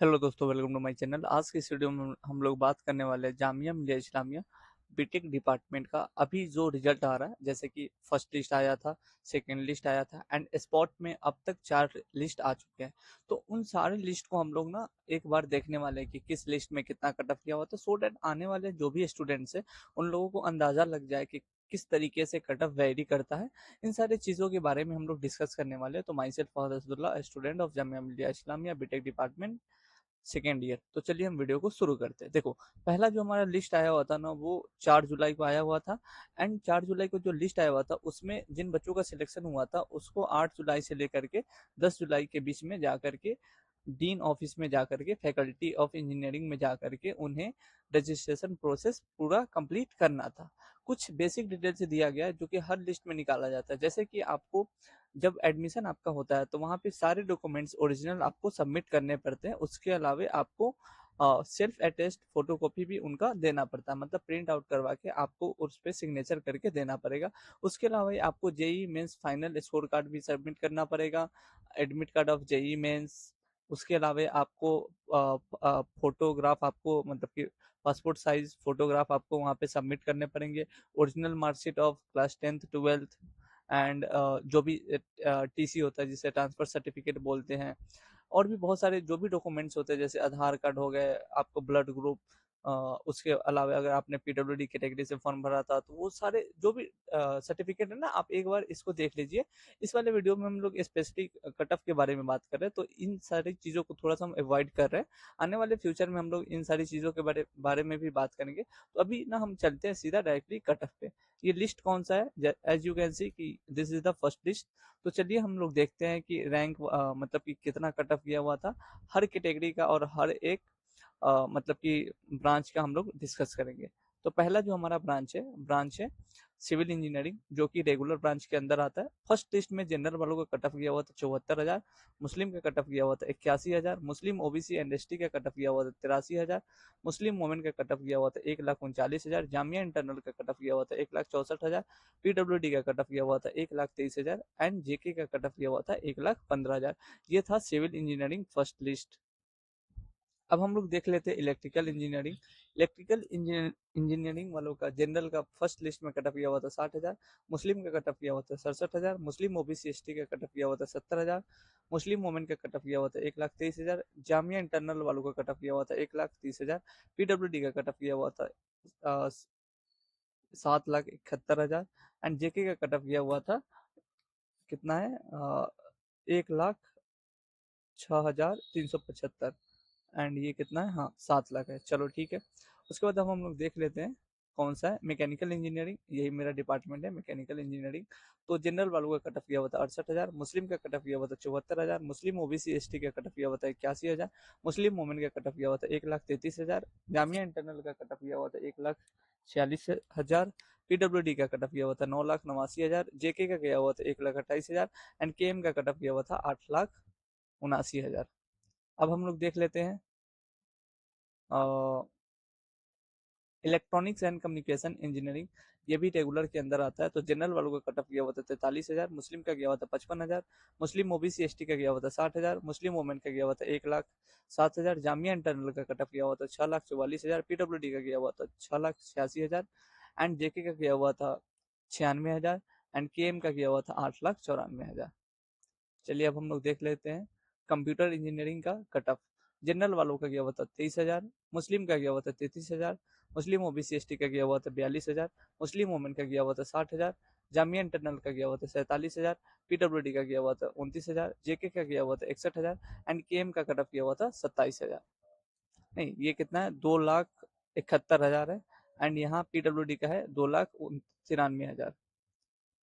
Hello दोस्तों, welcome to my channel. आज की इस वीडियो में हम लोग बात करने वाले हैं जामिया मिलिया इस्लामिया बीटेक डिपार्टमेंट का अभी जो रिजल्ट आ रहा है। जैसे कि फर्स्ट लिस्ट आया था, सेकंड लिस्ट आया था एंड स्पॉट में अब तक 4 लिस्ट आ चुके हैं। तो उन सारे लिस्ट को हम लोग ना एक बार देखने वाले हैं कि किस लिस्ट में कितना कट ऑफ किया हुआ था, सो दैट आने वाले जो भी स्टूडेंट्स हैं उन लोगों को अंदाजा लग जाए कि किस तरीके से कट ऑफ वेरी करता है। इन सारी चीज़ों के बारे में हम लोग डिस्कस करने वाले हैं। तो myself Fahad Asadullah, student of Jamia Millia Islamia BTech department second year. तो चलिए हम वीडियो को शुरू करते हैं। देखो, पहला जो हमारा लिस्ट आया हुआ था ना, वो 4 जुलाई को आया हुआ था। एंड 4 जुलाई को जो लिस्ट आया हुआ था उसमें जिन बच्चों का सिलेक्शन हुआ था उसको 8 जुलाई से लेकर के 10 जुलाई के बीच में जा करके डीन ऑफिस में जा करके फैकल्टी ऑफ इंजीनियरिंग में जा करके उन्हें रजिस्ट्रेशन प्रोसेस पूरा कंप्लीट करना था। कुछ बेसिक डिटेल्स दिया गया है जो कि हर लिस्ट में निकाला जाता है। जैसे कि आपको जब एडमिशन आपका होता है तो वहाँ पे सारे डॉक्यूमेंट्स ओरिजिनल आपको सबमिट करने पड़ते हैं। उसके अलावा आपको सेल्फ अटेस्ट फोटोकॉपी भी उनका देना पड़ता है, मतलब प्रिंट आउट करवा के आपको उस पर सिग्नेचर करके देना पड़ेगा। उसके अलावा आपको JEE mains final score card भी सबमिट करना पड़ेगा, admit card of JEE mains. उसके अलावा आपको फोटोग्राफ, आपको मतलब कि पासपोर्ट साइज फोटोग्राफ आपको वहाँ पे सबमिट करने पड़ेंगे। Original marksheet of class 10th 12th and जो भी टीसी होता है जिसे ट्रांसफर सर्टिफिकेट बोलते हैं। और भी बहुत सारे जो भी डॉक्यूमेंट्स होते हैं जैसे आधार कार्ड हो गए, आपको ब्लड ग्रुप, उसके अलावा अगर आपने पीडब्ल्यूडी कैटेगरी से फॉर्म भरा था तो वो सारे जो भी सर्टिफिकेट है ना, आप एक बार इसको देख लीजिए। इस वाले वीडियो में हम लोग स्पेसिफिक कट ऑफ के बारे में बात कर रहे हैं, तो इन सारी चीज़ों को थोड़ा सा हम अवॉइड कर रहे हैं। आने वाले फ्यूचर में हम लोग इन सारी चीज़ों के बारे में भी बात करेंगे। तो अभी ना हम चलते हैं सीधा डायरेक्टली कट ऑफ पे। ये लिस्ट कौन सा है, एज यू कैन सी कि this is the first list. तो चलिए हम लोग देखते हैं कि रैंक मतलब कि कितना कट ऑफ किया हुआ था हर कैटेगरी का और हर एक मतलब कि ब्रांच का हम लोग डिस्कस करेंगे। तो पहला जो हमारा ब्रांच है सिविल इंजीनियरिंग, जो कि रेगुलर ब्रांच के अंदर आता है। फर्स्ट लिस्ट में जनरल वालों का कट ऑफ गया हुआ था 74,000, मुस्लिम का कट ऑफ गया हुआ था 81,000, मुस्लिम ओबीसी एंड एसटी का कट ऑफ गया हुआ था 83,000, मुस्लिम वोमेन का कट ऑफ गया हुआ था 1,39,000, जामिया इंटरनल का कट ऑफ गया हुआ था 1,64,000, पीडब्ल्यूडी का कट ऑफ गया हुआ था 1,23,000 एंड जेके का कट ऑफ गया हुआ था 1,15,000। ये था सिविल इंजीनियरिंग फर्स्ट लिस्ट। अब हम लोग देख लेते हैं इलेक्ट्रिकल इंजीनियरिंग। इलेक्ट्रिकल इंजीनियरिंग वालों का जनरल का फर्स्ट लिस्ट में कट ऑफ गया हुआ था 60,000, मुस्लिम का कट ऑफ गया हुआ था 67,000, मुस्लिम ओबीसी एसटी का कट ऑफ गया हुआ था 70,000, मुस्लिम वोमेन का कट ऑफ गया हुआ था 1,23,000, जामिया इंटरनल वालों का कट ऑफ गया हुआ था 1,30,000, पीडब्ल्यूडी का कट ऑफ गया हुआ था 7,71,000 एंड जेके का कट ऑफ गया हुआ था कितना है, 1,06,375 एंड ये कितना है, हाँ 7 लाख है। चलो ठीक है। उसके बाद अब हम लोग देख लेते हैं कौन सा है मैकेनिकल इंजीनियरिंग। यही मेरा डिपार्टमेंट है, मैकेनिकल इंजीनियरिंग। तो जनरल वालों का कट ऑफ गया हुआ था 68,000, मुस्लिम का कट ऑफ गया हुआ था 74,000, मुस्लिम ओबीसी एसटी का कट ऑफ गया हुआ था 81,000, मुस्लिम वोमेन का कट ऑफ गया हुआ था 1,33,000, जामिया इंटरनल का कट ऑफ गया हुआ था 1,46,000, पीडब्ल्यूडी का कट ऑफ गया हुआ था 9,89,000, जेके का गया हुआ था 1,28,000 एंड केएम का कट ऑफ गया हुआ था 8,79,000। अब हम लोग देख लेते हैं इलेक्ट्रॉनिक्स एंड कम्युनिकेशन इंजीनियरिंग। ये भी रेगुलर के अंदर आता है। तो जनरल वालों का कट ऑफ गया हुआ था 43,000, मुस्लिम का गया हुआ था 55,000, मुस्लिम ओबीसी एसटी का गया हुआ था 60,000, मुस्लिम वोमेन का गया हुआ था 1,07,000, जामिया इंटरनल का कट ऑफ गया हुआ था 6,44,000, पीडब्ल्यूडी का गया हुआ था 6,86,000 एंड जेके का गया हुआ था 96,000 एंड केएम का गया हुआ था 8,94,000। चलिए अब हम लोग देख लेते हैं कंप्यूटर इंजीनियरिंग का कट ऑफ। जनरल वालों का गया हुआ था 23,000, मुस्लिम का गया हुआ था 33,000, मुस्लिम ओबीसी एसटी का गया हुआ था 42,000, मुस्लिम वोमेन का गया हुआ था 60,000, जामिया इंटरनल का गया हुआ था 47,000, पीडब्ल्यूडी का गया हुआ था 29,000, जेके का गया हुआ था 61,000 एंड केएम का कट ऑफ गया हुआ था 27,000। नहीं, ये कितना है, 2,71,000 है एंड यहाँ पीडब्ल्यूडी का है 2,93,000।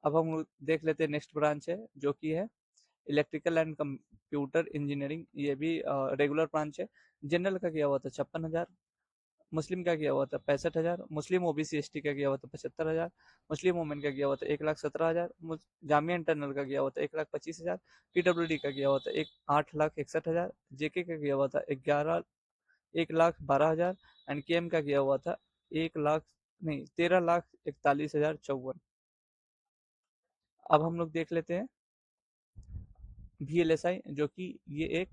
अब हम लोग देख लेते हैं नेक्स्ट ब्रांच है जो कि है इलेक्ट्रिकल एंड कंप्यूटर इंजीनियरिंग। ये भी रेगुलर ब्रांच है। जनरल का गया हुआ था 56,000, मुस्लिम का गया हुआ था 65,000, मुस्लिम ओबीसी एसटी का गया हुआ था 75,000, मुस्लिम वोमेन का गया हुआ था 1,17,000, जामिया इंटरनल का गया हुआ था 1,25,000, पीडब्ल्यूडी का गया हुआ था 8,61,000, जेके का गया हुआ था 1,12,000 एंड केएम का गया हुआ था 1 लाख नहीं 13,41,054। अब हम लोग देख लेते हैं वीएलएसआई, जो कि ये एक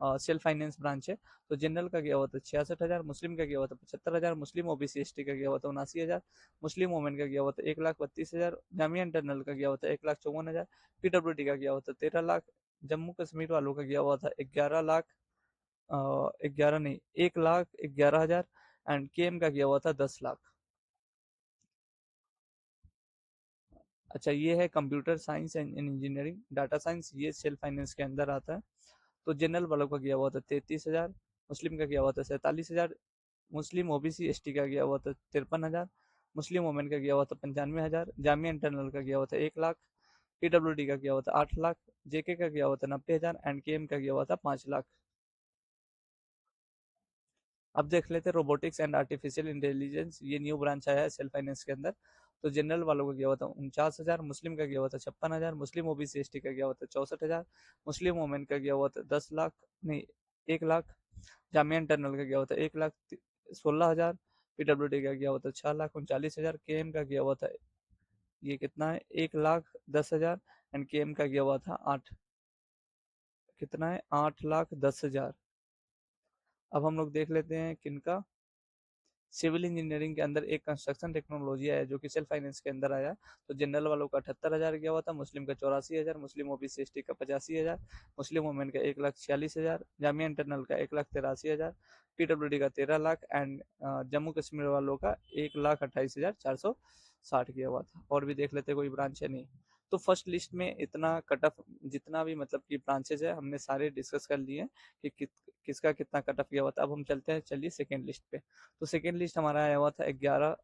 सेल्फ फाइनेंस ब्रांच है। तो जनरल का गया हुआ था 66,000, मुस्लिम का गया हुआ था 75,000, मुस्लिम ओबीसी एसटी का गया हुआ था 79,000, मुस्लिम वोमेन का गया हुआ था 1,32,000, जामिया इंटरनल का गया हुआ था 1,54,000, पीडब्ल्यूडी का गया हुआ था 13 लाख, जम्मू कश्मीर वालों का गया हुआ था 11 लाख, 11 नहीं 1,11,000, एंड केएम का गया हुआ था 10 लाख। अच्छा, ये है computer science and engineering, data science, ये सेल्फ फाइनेंस के अंदर आता है। तो जनरल वालों का गया हुआ था 33,000, मुस्लिम का गया हुआ था 47,000, मुस्लिम ओबीसी एसटी का गया हुआ था 53,000, मुस्लिम वोमेन का गया हुआ था 95,000, जामिया इंटरनल का गया हुआ था 1 लाख, पीडब्ल्यूडी का गया हुआ था 8 लाख, जेके का गया हुआ था 90,000, एंड केएम का गया हुआ था 5 लाख। अब देख लेते हैं रोबोटिक्स एंड आर्टिफिशियल इंटेलिजेंस, ये न्यू ब्रांच आया है सेल्फ फाइनेंस के अंदर। तो जनरल वालों का गया हुआ था 49,000, मुस्लिम का गया हुआ था 56,000, मुस्लिम ओबीसी एसटी का गया हुआ था 64,000, मुस्लिम वोमेन का गया हुआ था 10 लाख, नहीं 1 लाख, जामिया इंटरनल का गया हुआ था 1,16,000, पीडब्ल्यूडी का गया हुआ था 6,39,000, केएम का गया हुआ था, ये कितना है, 1,10,000, एंड केएम का गया हुआ था कितना है, 8,10,000। अब हम लोग देख लेते हैं किनका, सिविल इंजीनियरिंग के अंदर एक कंस्ट्रक्शन टेक्नोलॉजी है जो कि सेल्फ फाइनेंस के अंदर आया। तो जनरल वालों का 78,000 गया हुआ था, मुस्लिम का 84,000, मुस्लिम ओबीसी एसटी का 85,000, मुस्लिम वुमेन का 1,46,000, जामिया इंटरनल का 1,83,000, पीडब्ल्यूडी का 13 लाख, एंड जम्मू कश्मीर वालों का 1,28,460 गया हुआ था। और भी देख लेते कोई ब्रांच है नहीं। तो फर्स्ट लिस्ट में इतना कट ऑफ, जितना भी मतलब कि ब्रांचेज है हमने सारे डिस्कस कर लिए कि किसका कितना कट ऑफ गया हुआ था। अब हम चलते हैं, चलिए सेकेंड लिस्ट पे। तो सेकेंड लिस्ट हमारा आया हुआ था 11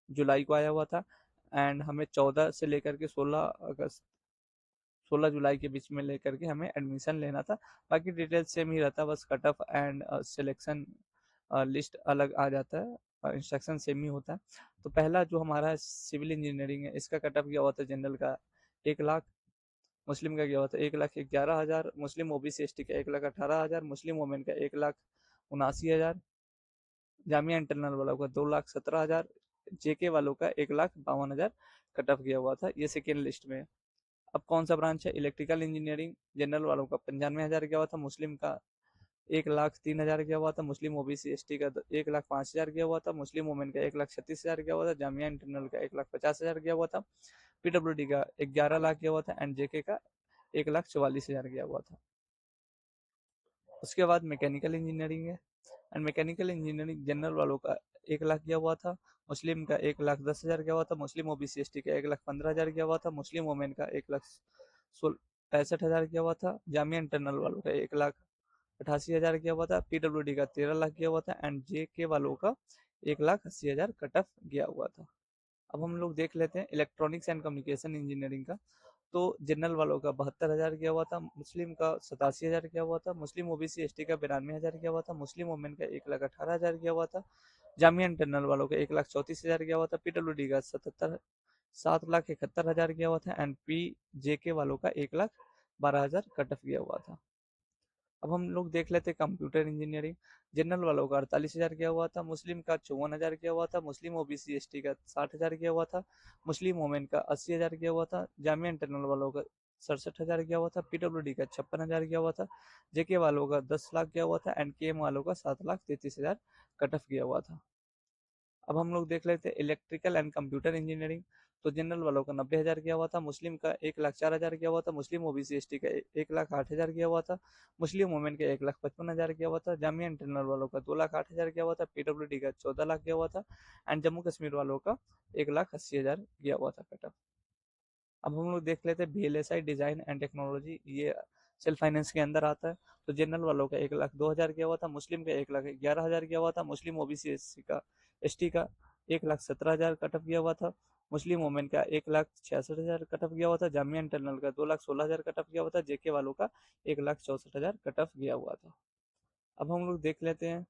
जुलाई को आया हुआ था, एंड हमें 14 से लेकर के 16 अगस्त, 16 जुलाई के बीच में लेकर के हमें एडमिशन लेना था। बाकी डिटेल्स सेम ही रहता, बस cut off and selection list अलग आ जाता है, इंस्ट्रक्शन सेम ही होता है। तो पहला जो हमारा सिविल इंजीनियरिंग है, इसका कट ऑफ गया हुआ था जनरल का 1 लाख, मुस्लिम का गया हुआ था 1,11,000, मुस्लिम ओबीसी एसटी का 1,18,000, मुस्लिम वोमेन का 1,79,000, जामिया इंटरनल वालों का 2,17,000, जेके वालों का 1,52,000 कट ऑफ गया हुआ था। ये सेकेंड लिस्ट में। अब कौन सा ब्रांच है, इलेक्ट्रिकल इंजीनियरिंग, जनरल वालों का 95,000 गया हुआ था, मुस्लिम का 1,03,000 गया हुआ था, मुस्लिम ओबीसी एसटी का 1,05,000 गया हुआ था, मुस्लिम वुमेन का 1,36,000 गया हुआ था, जामिया इंटरनल का 1,50,000 गया हुआ था, पीडब्ल्यूडी का 11 लाख गया हुआ था, एंड जेके का 1,44,000 गया हुआ था। उसके बाद मैकेनिकल इंजीनियरिंग है, एंड मैकेनिकल इंजीनियरिंग जनरल वालों का 1 लाख गया हुआ था, मुस्लिम का 1,10,000 गया हुआ था, मुस्लिम ओबीसी एसटी का 1,15,000 गया हुआ था, मुस्लिम वुमेन का 1,65,000 गया हुआ था, जामिया इंटरनल वालों का 1,88,000 गया हुआ था, पीडब्ल्यूडी का 13 लाख गया हुआ था, एंड जे के वालों का 1,80,000 कट ऑफ गया हुआ था। अब हम लोग देख लेते हैं इलेक्ट्रॉनिक्स एंड कम्युनिकेशन इंजीनियरिंग का। तो जनरल वालों का 72,000 गया हुआ था, मुस्लिम का 87,000 गया हुआ था, मुस्लिम ओबीसी एसटी का 92,000 गया हुआ था, मुस्लिम वुमेन का 1,18,000 गया हुआ था, जामिया इंटरनल वालों का 1,34,000 गया हुआ था, पीडब्ल्यूडी का 7,71,000 गया हुआ था, एंड पी जे के वालों का 1,12,000 कट ऑफ गया हुआ था। अब हम लोग देख लेते हैं कंप्यूटर इंजीनियरिंग, जनरल वालों का 48,000 गया हुआ था, मुस्लिम का 54,000 गया हुआ था, मुस्लिम ओबीसी एसटी का 60,000 गया हुआ था, मुस्लिम वोमेन का 80,000 गया हुआ था, जामिया इंटरनल वालों का 67,000 गया हुआ था, पीडब्ल्यूडी का 56,000 गया हुआ था, जेके वालों का 10 लाख गया हुआ था, एंड केएम वालों का 7,33,000 कट ऑफ गया हुआ था। अब हम लोग देख लेते हैं इलेक्ट्रिकल एंड कंप्यूटर इंजीनियरिंग। तो जनरल वालों का 90,000 गया हुआ था, मुस्लिम का 1,04,000 गया हुआ था, मुस्लिम ओबीसी एसटी का 1,08,000 गया हुआ था, मुस्लिम वुमेन का 1,55,000 गया हुआ था, जामिया इंटरनल वालों का 2,08,000 गया हुआ था, पीडब्ल्यूडी का 14 लाख गया हुआ था, एंड जम्मू कश्मीर वालों का 1,80,000 गया हुआ था कट ऑफ। अब हम लोग देख लेते हैं बीएलएसआई डिजाइन एंड टेक्नोलॉजी, ये सेल्फ फाइनेंस के अंदर आता है। तो जनरल वालों का 1,02,000 गया हुआ था, मुस्लिम का 1,11,000 गया हुआ था, मुस्लिम ओबीसी एसटी का 1,17,000 कट ऑफ गया हुआ था, मुस्लिम वुमेन का 1,66,000 कट ऑफ गया हुआ था, जामिया इंटरनल का 2,16,000 कट ऑफ गया हुआ था, जेके वालों का 1,64,000 कट ऑफ गया हुआ था। अब हम लोग देख लेते हैं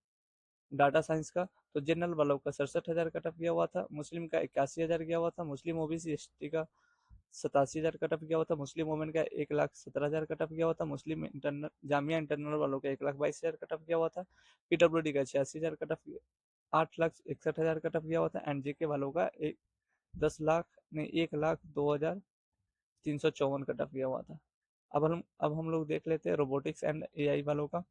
डाटा साइंस का। तो जनरल वालों का 67,000 कट ऑफ गया हुआ था, मुस्लिम का 81,000 गया हुआ था, मुस्लिम ओबीसी एसटी का 87,000 कट ऑफ गया हुआ था, मुस्लिम वुमेन का 1,17,000 कट ऑफ गया हुआ था, मुस्लिम इंटरनल जामिया इंटरनल वालों का 1,22,000 कट ऑफ गया हुआ था, पीडब्ल्यूडी का 86,000 कट ऑफ, 8,61,000 कट ऑफ गया हुआ था, एंड जेके वालों का 10 लाख नहीं 1,02,354 कट ऑफ गया हुआ था। अब हम लोग देख लेते हैं रोबोटिक्स एंड एआई वालों का।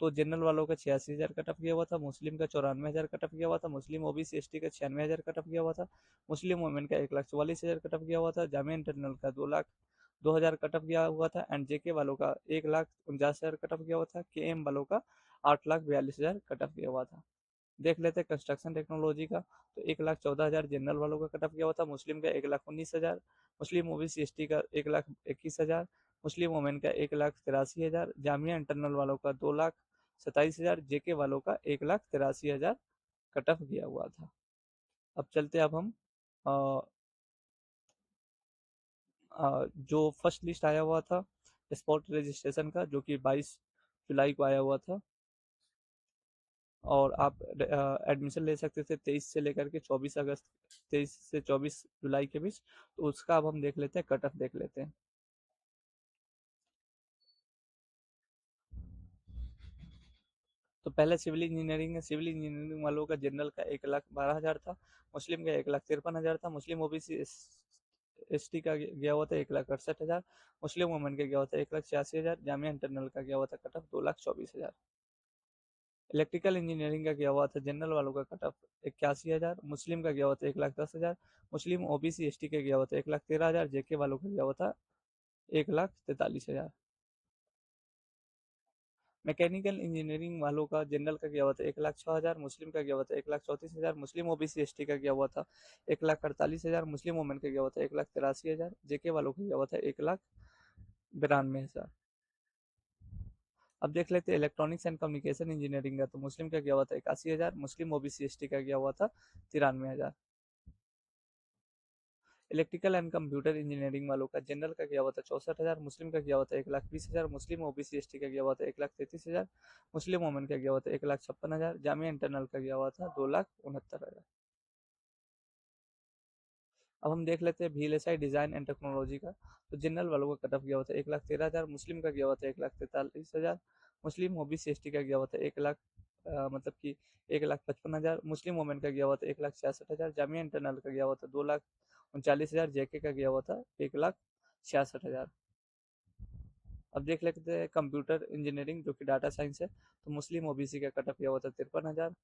तो जनरल वालों का 86,000 कट ऑफ गया हुआ था, मुस्लिम का 94,000 कट ऑफ गया हुआ था, मुस्लिम ओबीसी एसटी का 96,000 कट ऑफ गया हुआ था, मुस्लिम वुमेन का 1,44,000 कट ऑफ गया हुआ था, जामिया इंटरनल का 2,02,000 कट ऑफ गया हुआ था, एंड जेके वालों का 1,49,000 कट ऑफ गया हुआ था, के एम वालों का 8,42,000 कट ऑफ गया हुआ था। देख लेते हैं कंस्ट्रक्शन टेक्नोलॉजी का। तो 1,14,000 जनरल वालों का कट ऑफ गया हुआ था, मुस्लिम का 1,19,000, मुस्लिम ओबीसी एसटी का 1,21,000, मुस्लिम वुमेन का 1,83,000, जामिया इंटरनल वालों का 2,27,000, जेके वालों का 1,83,000 कट ऑफ गया हुआ था। अब चलते अब हम अ, जो फर्स्ट लिस्ट आया हुआ था स्पॉट रजिस्ट्रेशन का, जो कि 22 जुलाई को आया हुआ था, और आप एडमिशन ले सकते थे 23 से लेकर के 24 अगस्त, 23 से 24 जुलाई के बीच। तो उसका अब हम देख लेते हैं, कट ऑफ देख लेते हैं। तो पहले सिविल इंजीनियरिंग है। सिविल इंजीनियरिंग वालों का जनरल का 1,12,000 था, मुस्लिम का 1,53,000 था, मुस्लिम ओबीसी एस टी का गया हुआ था 1,68,000, मुस्लिम वुमेन का गया हुआ था 1,86,000, जामिया इंटरनल का गया हुआ था कट ऑफ 2,24,000। इलेक्ट्रिकल इंजीनियरिंग का गया हुआ था जनरल वालों का कट ऑफ 81,000, मुस्लिम का गया हुआ था 1,10,000, मुस्लिम ओबीसी एसटी का गया हुआ था 1,13,000, जेके वालों का गया हुआ था 1,43,000। मैकेनिकल इंजीनियरिंग वालों का जनरल का गया हुआ था 1,06,000, मुस्लिम का गया हुआ था 1,34,000, मुस्लिम ओबीसी एसटी का गया हुआ था 1,48,000, मुस्लिम वुमेन का गया हुआ था 1,83,000, जेके वालों का गया हुआ था 1,92,000। अब देख लेते हैं इलेक्ट्रॉनिक्स एंड कम्युनिकेशन इंजीनियरिंग का। तो मुस्लिम का गया हुआ था 81,000, मुस्लिम ओबीसी एसटी का गया हुआ था 93,000। इलेक्ट्रिकल एंड कंप्यूटर इंजीनियरिंग वालों का जनरल का गया हुआ था 64,000, मुस्लिम का गया हुआ था 1,20,000, मुस्लिम ओबीसी एसटी का गया हुआ था 1,33,000, मुस्लिम वुमेन का गया हुआ था 1,56,000, जामिया इंटरनल का गया हुआ था 2,69,000। अब हम देख लेते हैं VLSI डिजाइन एंड टेक्नोलॉजी का। तो जनरल वालों का कट ऑफ गया हुआ था 1,13,000, मुस्लिम का गया हुआ था 1,43,000, मुस्लिम ओबीसी एसटी का गया हुआ था 1,00,000 मतलब कि 1,55,000, मुस्लिम वुमेन का गया हुआ था 1,66,000, जामिया इंटरनल का गया हुआ था 2,39,000, जेके का गया हुआ था 1,66,000। अब देख लेते हैं कंप्यूटर इंजीनियरिंग जो कि डाटा साइंस है। तो मुस्लिम ओबीसी का कट ऑफ गया हुआ था 53,000।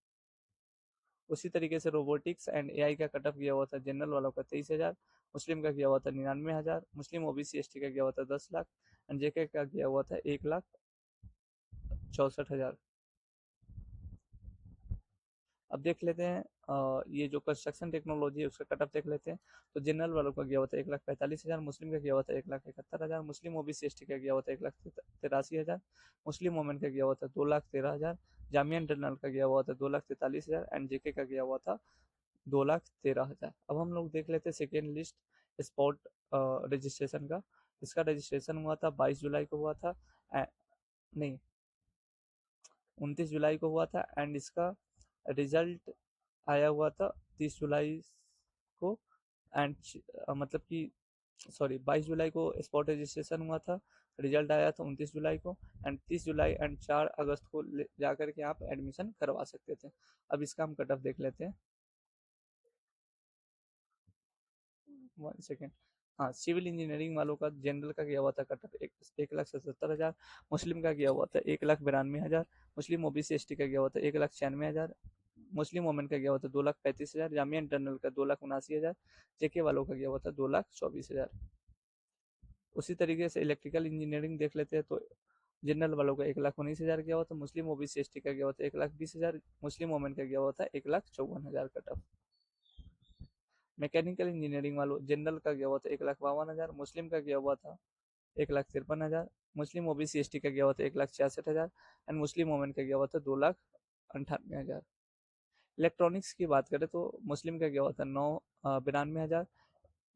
उसी तरीके से रोबोटिक्स एंड एआई का कट ऑफ गया हुआ था जनरल वालों का 23,000, मुस्लिम का गया हुआ था 99,000, मुस्लिम ओबीसी एसटी का गया हुआ था 10 लाख, एंड जेके का गया हुआ था 1,64,000। अब देख लेते हैं ये जो कंस्ट्रक्शन टेक्नोलॉजी है उसका कट ऑफ देख लेते हैं। तो जनरल वालों का गया हुआ था 1,45,000, मुस्लिम का गया हुआ था 1,71,000, मुस्लिम ओबीसी एसटी का गया हुआ था 1,83,000, मुस्लिम वुमेन का गया हुआ था 2,13,000, जामिया इंटरनल का गया हुआ था 2,43,000, एंड जेके का गया हुआ था 2,13,000। अब हम लोग देख लेते हैं सेकेंड लिस्ट स्पॉट रजिस्ट्रेशन का। इसका रजिस्ट्रेशन हुआ था 22 जुलाई को हुआ था, नहीं 29 जुलाई को हुआ था, एंड इसका रिजल्ट आया हुआ था 30 जुलाई को। एंड मतलब कि सॉरी 22 जुलाई को स्पॉट रजिस्ट्रेशन हुआ था, रिजल्ट आया था 29 जुलाई को, एंड 30 जुलाई एंड 4 अगस्त को जा करके आप एडमिशन करवा सकते थे। अब इसका हम कट ऑफ देख लेते हैं। 1 सेकेंड। हाँ, सिविल इंजीनियरिंग वालों का जनरल का गया हुआ था कट ऑफ 1,77,000, मुस्लिम का गया हुआ था 1,92,000, मुस्लिम ओबीसी एसटी का गया हुआ था 1,96,000, मुस्लिम वुमेन का गया हुआ था 2,35,000, जामिया इंटरनल का 2,79,000, जेके वालों का गया हुआ था 2,24,000। उसी तरीके से इलेक्ट्रिकल इंजीनियरिंग देख लेते हैं। तो जनरल वालों का 1,19,000 गया हुआ था, मुस्लिम ओबीसी एसटी का गया हुआ था 1,20,000, मुस्लिम वुमेन का गया हुआ था 1,54,000 कट ऑफ। मैकेनिकल इंजीनियरिंग वालों जनरल का गया हुआ था 1,52,000, मुस्लिम का गया हुआ था 1,53,000, मुस्लिम ओबीसी एसटी का गया हुआ था 1,66,000, एंड मुस्लिम वुमेन का गया हुआ था 2,98,000। इलेक्ट्रॉनिक्स की बात करें तो मुस्लिम का गया हुआ था 92,000,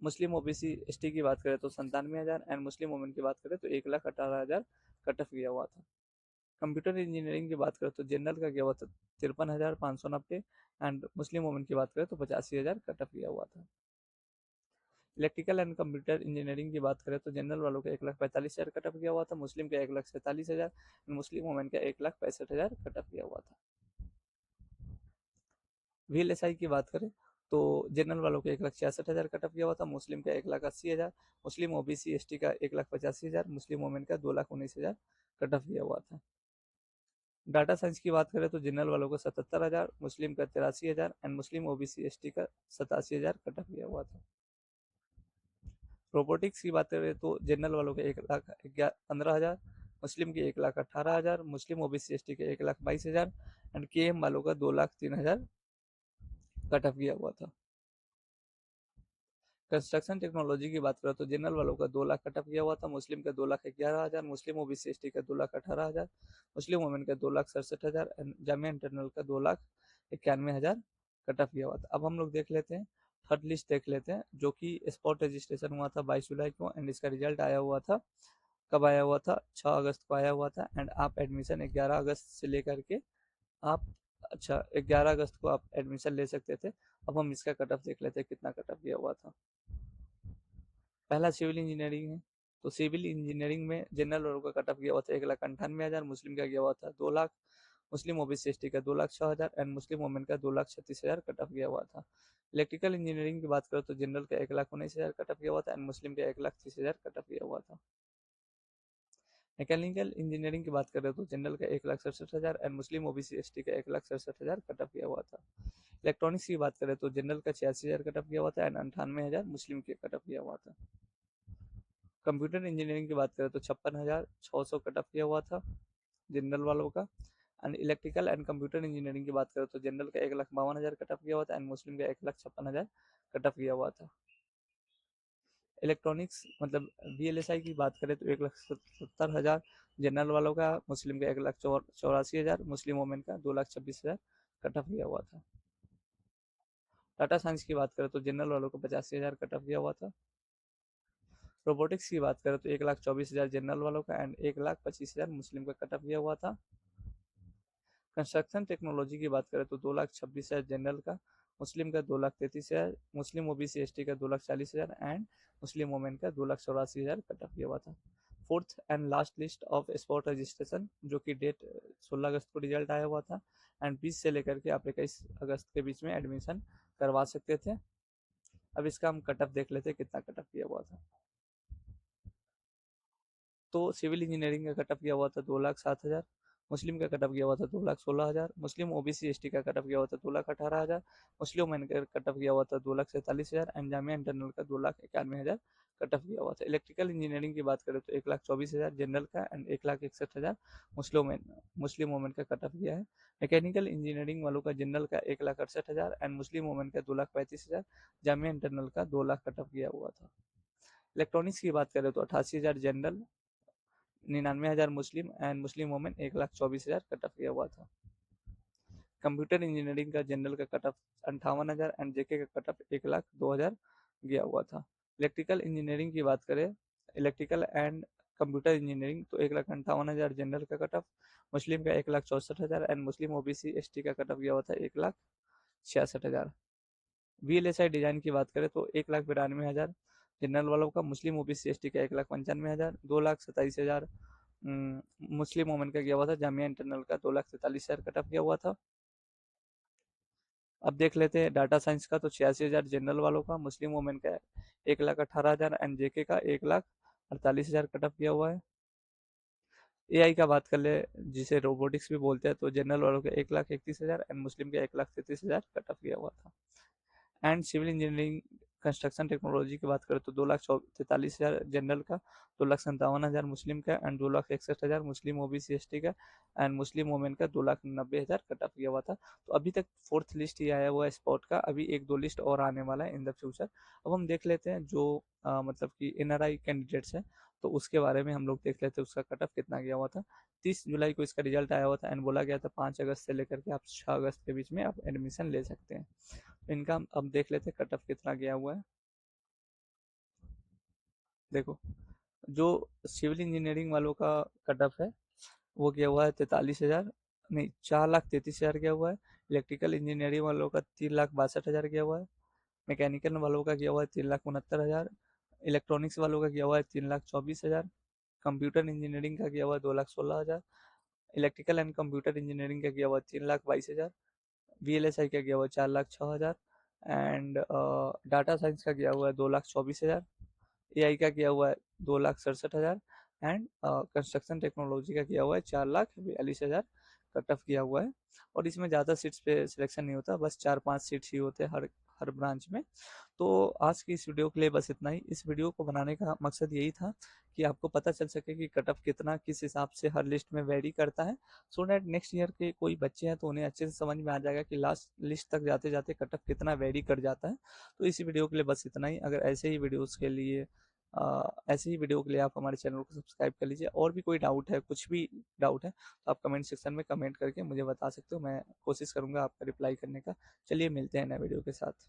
मुस्लिम ओबीसी एसटी की बात करें तो 97,000, एंड मुस्लिम वुमेन की बात करें तो 1,18,000 कट ऑफ गया हुआ था। कंप्यूटर इंजीनियरिंग की बात करें तो जनरल का गया हुआ था 53,590, एंड मुस्लिम वुमेन की बात करें तो 85,000 कट ऑफ गया हुआ था। इलेक्ट्रिकल एंड कंप्यूटर इंजीनियरिंग की बात करें तो जनरल वालों का 1,45,000 कट ऑफ गया हुआ था, मुस्लिम का 1,47,000, मुस्लिम वुमेन का 1,65,000 कट ऑफ गया हुआ था। VLSI की बात करें तो जनरल वालों का 1,66,000 कट ऑफ गया हुआ था, मुस्लिम का 1,80,000, मुस्लिम ओबीसी एसटी का 1,85,000, मुस्लिम वुमेन का 2,19,000 कट ऑफ गया हुआ था। डाटा साइंस की बात करें तो जनरल वालों को 77,000, मुस्लिम का 83,000 एंड मुस्लिम ओबीसी एसटी का 87,000 कट ऑफ गया हुआ था। रोबोटिक्स की बात करें तो जनरल वालों के 1,15,000, मुस्लिम के 1,18,000, मुस्लिम ओबीसी एसटी के 1,22,000 एंड केएम वालों का 2,03,000 कट ऑफ गया हुआ था। कंस्ट्रक्शन टेक्नोलॉजी की बात करें तो जनरल वालों का 2 लाख कट ऑफ गया हुआ था, मुस्लिम का 2,11,000, मुस्लिम ओबीसी एसटी का 2,18,000, मुस्लिम वुमेन का 2,67,000 एंड जामिया इंटरनल का 2,91,000 कट ऑफ गया हुआ था। अब हम लोग देख लेते हैं, थर्ड लिस्ट देख लेते हैं, जो कि स्पॉट रजिस्ट्रेशन हुआ था 22 जुलाई को एंड इसका रिजल्ट आया हुआ था, कब आया हुआ था, 6 अगस्त को आया हुआ था एंड आप एडमिशन 11 अगस्त से लेकर के आप, अच्छा 11 अगस्त को आप एडमिशन ले सकते थे। अब हम इसका कट ऑफ देख लेते हैं कितना कट ऑफ गया हुआ था। पहला सिविल इंजीनियरिंग है, तो सिविल इंजीनियरिंग में जनरल वालों का कट ऑफ गया हुआ था 1,98,000, मुस्लिम का गया हुआ था 2 लाख, मुस्लिम ओबीसी एसटी का 2,06,000 एंड मुस्लिम वुमेन का 2,36,000 कट ऑफ गया हुआ था। इलेक्ट्रिकल इंजीनियरिंग की बात करो तो जनरल का 1,19,000 कट ऑफ गया हुआ था एंड मुस्लिम का 1,30,000 कट ऑफ गया हुआ था। मैकेनिकल इंजीनियरिंग की बात करें तो जनरल का 1,67,000 एंड मुस्लिम ओबीसी एसटी का 1,67,000 कट ऑफ गया हुआ था। इलेक्ट्रॉनिक्स की बात करें तो जनरल का 86,000 कट ऑफ गया हुआ था एंड 98,000 मुस्लिम के कट ऑफ गया हुआ था। कंप्यूटर इंजीनियरिंग की बात करें तो 56,600 कट ऑफ गया हुआ था जनरल वालों का and electrical and computer engineering की बात करें तो जनरल का 1,52,000 कट ऑफ गया हुआ था एंड मुस्लिम का 1,56,000 कट ऑफ गया हुआ था। इलेक्ट्रॉनिक्स मतलब VLSI की बात करें तो 1,70,000 जनरल वालों का, मुस्लिम का 1,84,000, मुस्लिम वोमेन का 2,26,000 कट ऑफ गया हुआ था। डाटा साइंस की बात करें तो जनरल वालों को 85,000 कट ऑफ गया हुआ था। रोबोटिक्स की बात करें तो 1,24,000 जनरल वालों का एंड 1,25,000 मुस्लिम का कट ऑफ गया हुआ था। कंस्ट्रक्शन टेक्नोलॉजी की बात करें तो 2,26,000 जनरल का, मुस्लिम का 2,33,000, मुस्लिम ओबीसी एसटी का 2,40,000 एंड मुस्लिम वोमेन का 2,84,000 कट ऑफ गया हुआ था। Fourth and last list of spot registration, जो कि डेट 16 अगस्त को रिजल्ट आया हुआ था एंड 20 से लेकर के आप 21 अगस्त के बीच में एडमिशन करवा सकते थे। अब इसका हम कट ऑफ देख लेते हैं कितना कट ऑफ किया हुआ था। तो सिविल इंजीनियरिंग का कट ऑफ गया हुआ था 2,07,000, मुस्लिम का कट ऑफ गया हुआ था 2,16,000, मुस्लिम ओबीसी एसटी का कट ऑफ गया हुआ था 2,18,000, मुस्लिम मैन का कट ऑफ गया हुआ था 2,47,000 एंड जामिया इंटरनल का 2,91,000 कट ऑफ गया हुआ था। इलेक्ट्रिकल इंजीनियरिंग की बात करें तो 1,24,000 जनरल का एंड 1,61,000 मुस्लिम वोमेन का कट ऑफ गया है। मैकेनिकल इंजीनियरिंग वालों का जनरल का 1,68,000 एंड मुस्लिम वोमेन का 2,35,000, जामिया इंटरनल का 2 लाख कट ऑफ गया हुआ था। इलेक्ट्रॉनिक्स की बात करें तो 88,000 general, 99,000 Muslim and Muslim women 1,24,000 cut off गया हुआ था। कंप्यूटर इंजीनियरिंग का जनरल का कट ऑफ 58,000 एंड जेके का कट ऑफ 1,02,000 गया हुआ था। इलेक्ट्रिकल इंजीनियरिंग की बात करें, इलेक्ट्रिकल एंड कंप्यूटर इंजीनियरिंग तो 1,58,000 जनरल का कट ऑफ, मुस्लिम का 1,64,000 एंड मुस्लिम ओबीसी एसटी का कट ऑफ गया हुआ था 1,66,000। VLSI डिजाइन की बात करें तो 1,92,000 जनरल वालों का, मुस्लिम ओबीसी एसटी का 1,95,000, 2,27,000 मुस्लिम वोमेन का गया हुआ था, जामिया इंटरनल का 2,43,000 कट ऑफ गया हुआ था। अब देख लेते हैं डाटा साइंस का, तो 86,000 जनरल वालों का, मुस्लिम वोमेन का 1,18,000 एंड जेके का 1,48,000 कट ऑफ गया हुआ है। AI का बात कर ले, जिसे रोबोटिक्स भी बोलते हैं, तो जनरल वालों का 1,31,000 एंड मुस्लिम का 1,33,000 कट ऑफ गया हुआ था। And civil engineering construction technology की बात करें तो 2,43,000 जनरल का, 2,57,000 मुस्लिम का एंड 2,61,000 मुस्लिम ओबीसी एसटी का एंड मुस्लिम वोमेन का 2,90,000 कट ऑफ गया हुआ था। तो अभी तक फोर्थ लिस्ट ही आया हुआ है स्पॉट का, अभी एक दो लिस्ट और आने वाला है इन द फ्यूचर। अब हम देख लेते हैं जो मतलब कि NRI कैंडिडेट्स हैं, तो उसके बारे में हम लोग देख लेते हैं उसका कट ऑफ कितना गया हुआ था। 30 जुलाई को इसका रिजल्ट आया हुआ था एंड बोला गया था 5 अगस्त से लेकर के आप 6 अगस्त के बीच में आप एडमिशन ले सकते हैं। इनका अब देख लेते हैं कट ऑफ कितना गया हुआ है। देखो, जो सिविल इंजीनियरिंग वालों का कट ऑफ है वो गया हुआ है 43,000, नहीं 4,33,000 गया हुआ है। इलेक्ट्रिकल इंजीनियरिंग वालों का 3,62,000 गया हुआ है। मैकेनिकल वालों का गया हुआ है 3,69,000। इलेक्ट्रॉनिक्स वालों का गया हुआ है 3,24,000। कंप्यूटर इंजीनियरिंग का गया हुआ है 2,16,000। इलेक्ट्रिकल एंड कंप्यूटर इंजीनियरिंग का गया हुआ है 3,22,000। VLSI का गया हुआ है 4,06,000 एंड डाटा साइंस का गया हुआ है 2,24,000। AI का किया हुआ है 2,67,000 एंड कंस्ट्रक्शन टेक्नोलॉजी का किया हुआ है 4,42,000 कट ऑफ किया हुआ है, और इसमें ज़्यादा सीट्स पे सिलेक्शन नहीं होता, बस 4-5 सीट्स ही होते हैं हर हर ब्रांच में। तो आज की इस वीडियो के लिए बस इतना ही। इस वीडियो को बनाने का मकसद यही था कि आपको पता चल सके कि कट ऑफ कितना किस हिसाब से हर लिस्ट में वेरी करता है, सो डैट नेक्स्ट ईयर के कोई बच्चे हैं तो उन्हें अच्छे से समझ में आ जाएगा कि लास्ट लिस्ट तक जाते जाते कट ऑफ कितना वेरी कर जाता है। तो इसी वीडियो के लिए बस इतना ही। अगर ऐसे ही वीडियो के लिए आप हमारे चैनल को सब्सक्राइब कर लीजिए। और भी कोई डाउट है, कुछ भी डाउट है, तो आप कमेंट सेक्शन में कमेंट करके मुझे बता सकते हो, मैं कोशिश करूंगा आपका रिप्लाई करने का। चलिए मिलते हैं नए वीडियो के साथ।